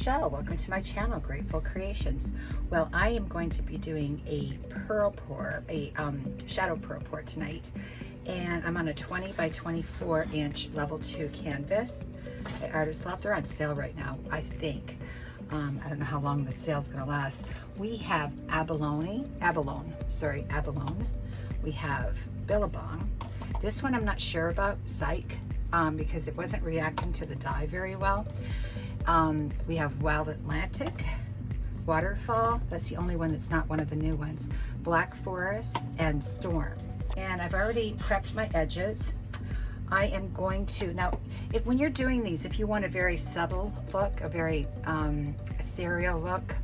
Michelle. Welcome to my channel, Grateful Creations. Well, I am going to be doing a pearl pour, a shadow pearl pour tonight, and I'm on a 20 by 24 inch level 2 canvas by Artist Loft. They're on sale right now, I think. I don't know how long the sale's gonna last. We have abalone. We have billabong. This one I'm not sure about, Psych, because it wasn't reacting to the dye very well. We have Wild Atlantic, Waterfall. That's the only one that's not one of the new ones. Black Forest and Storm. And I've already prepped my edges. I am going to, now, when you're doing these, if you want a very subtle look, a very ethereal look,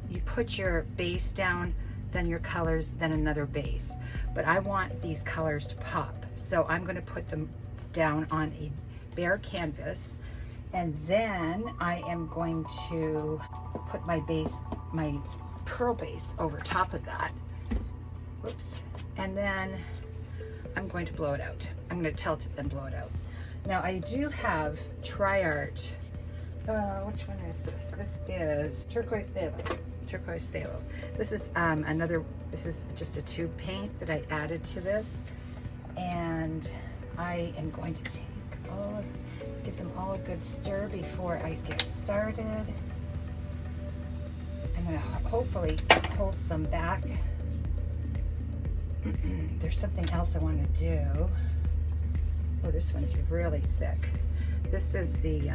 you put your base down, then your colors, then another base. But I want these colors to pop. So I'm gonna put them down on a bare canvas, and then I am going to put my base, my pearl base over top of that. Whoops. And then I'm going to blow it out. I'm going to tilt it and blow it out. Now I do have TriArt. Which one is this? This is Turquoise Phthalo. Turquoise Phthalo. This is this is just a tube paint that I added to this. And I am going to give them all a good stir before I get started. I'm going to hopefully hold some back. There's something else I want to do. Oh, this one's really thick. This is the,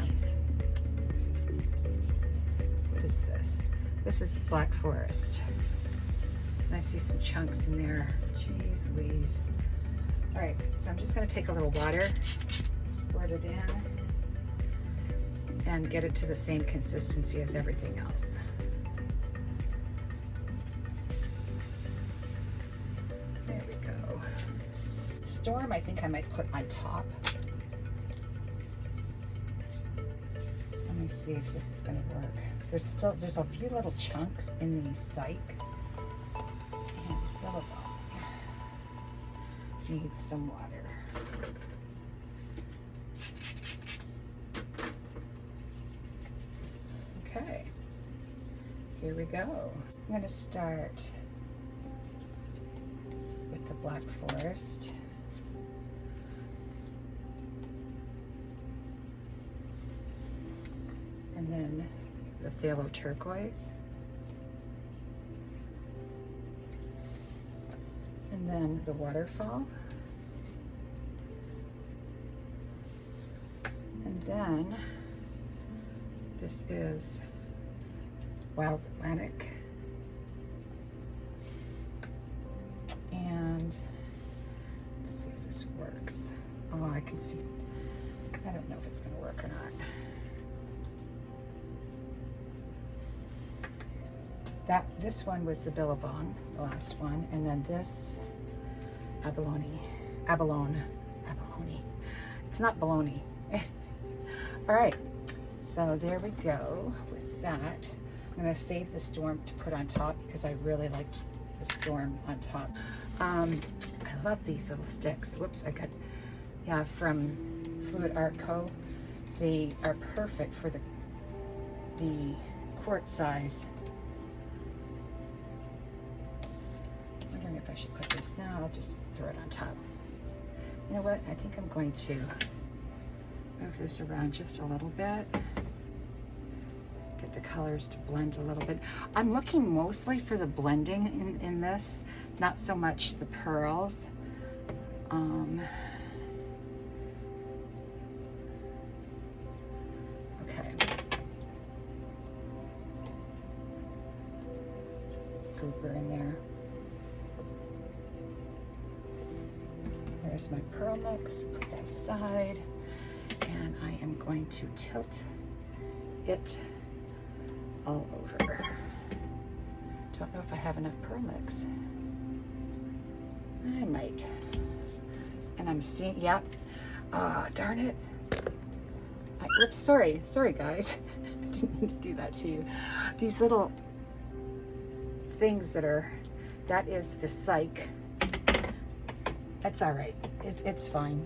what is this? This is the Black Forest. And I see some chunks in there. Jeez Louise. All right, so I'm just going to take a little water, squirt it in, and get it to the same consistency as everything else. There we go. Storm, I think I might put on top. Let me see if this is going to work. There's a few little chunks in the Psych. And billabong needs some water. Okay, here we go. I'm going to start with the Black Forest. And then the Phthalo Turquoise. And then the Waterfall. And then this is Wild Atlantic. And let's see if this works. Oh, I can see, I don't know if it's going to work or not. This one was the billabong, the last one, and then this abalone. It's not baloney. All right, so there we go with that. I'm gonna save the Storm to put on top because I really liked the Storm on top. I love these little sticks. Whoops, I got, yeah, from Fluid Art Co. They are perfect for the quart size. Wondering if I should put this now. I'll just throw it on top. You know what? I think I'm going to move this around just a little bit. Get the colors to blend a little bit. I'm looking mostly for the blending in this, not so much the pearls. Okay. Goober in there. There's my pearl mix, put that aside, and I am going to tilt it all over. Don't know if I have enough pearl mix. I might. And I'm seeing, yep. Ah, darn it. Oops, sorry guys. I didn't mean to do that to you. These little things that is the Psych. That's all right. It's fine.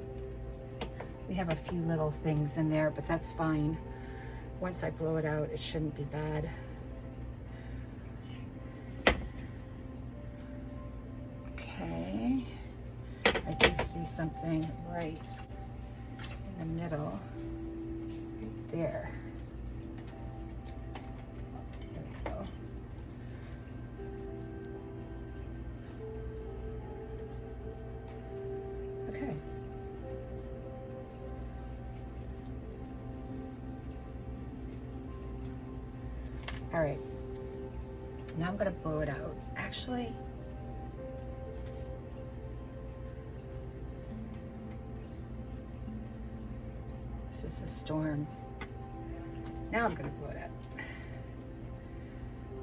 We have a few little things in there, but that's fine. once I blow it out, it shouldn't be bad. Okay, I do see something right in the middle, right there. There we go. Okay. All right, now I'm gonna blow it out. Actually, this is the storm. Now I'm gonna blow it out.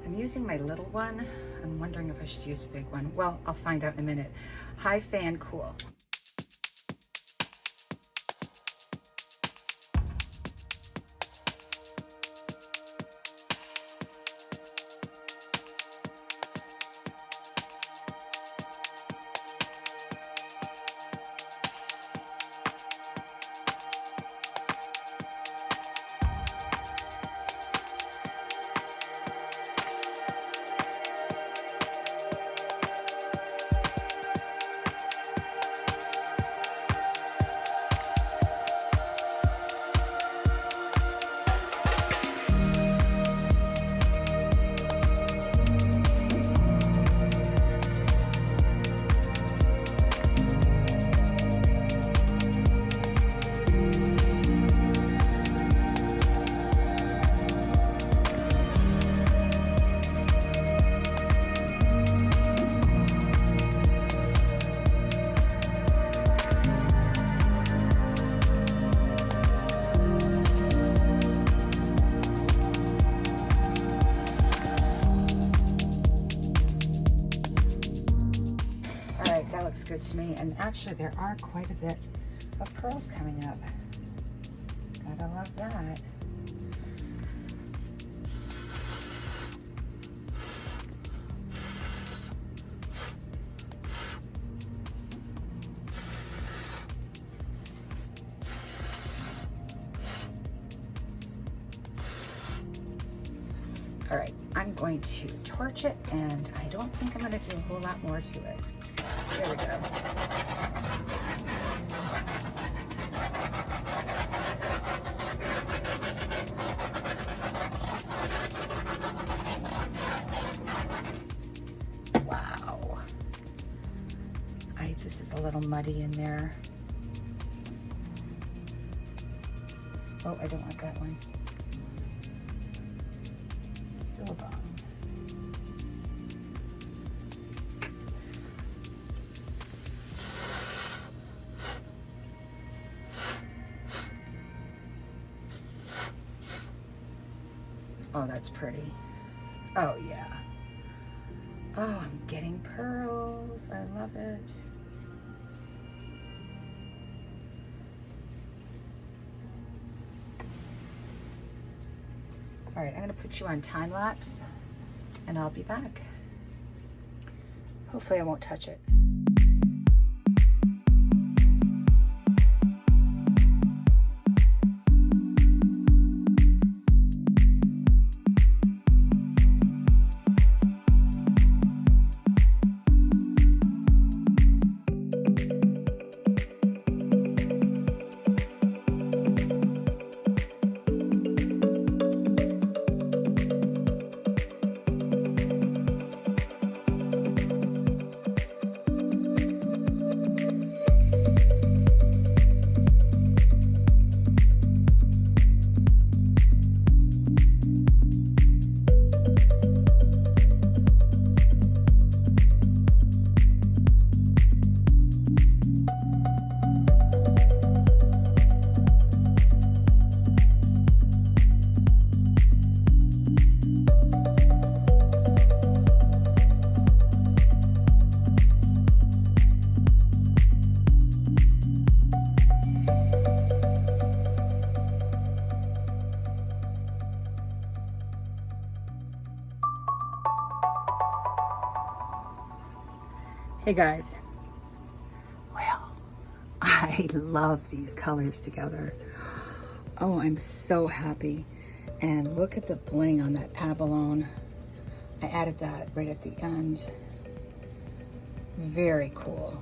I'm using my little one. I'm wondering if I should use a big one. Well, I'll find out in a minute. High fan, cool. Good to me, and actually there are quite a bit of pearls coming up. Gotta love that. All right, I'm going to torch it, and I don't think I'm going to do a whole lot more to it. There we go. Wow. This is a little muddy in there. Oh, I don't want that one. Billabong. Oh, that's pretty. Oh, yeah. Oh, I'm getting pearls. I love it. All right, I'm gonna put you on time lapse and I'll be back. Hopefully I won't touch it. Hey guys, well, I love these colors together. Oh, I'm so happy. And look at the bling on that abalone. I added that right at the end. Very cool.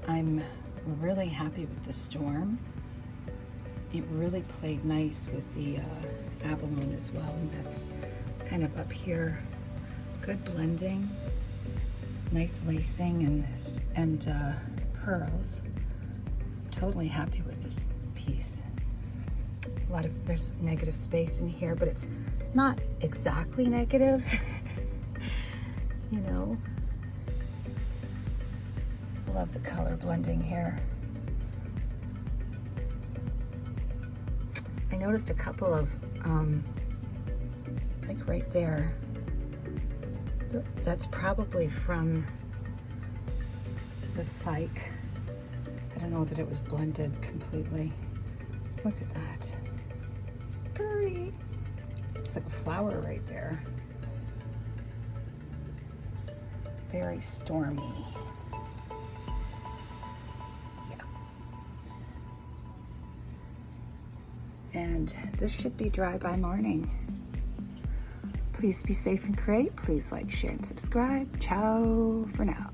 I'm really happy with the storm. It really played nice with the abalone as well. That's kind of up here. Good blending, nice lacing and pearls. Totally happy with this piece. There's negative space in here, but it's not exactly negative. You know, I love the color blending here. I noticed a couple of, like right there, that's probably from the Psych. I don't know that it was blended completely. Look at that. Pretty. It's like a flower right there. Very stormy. Yeah. And this should be dry by morning. Please be safe and create. Please like, share, and subscribe. Ciao for now.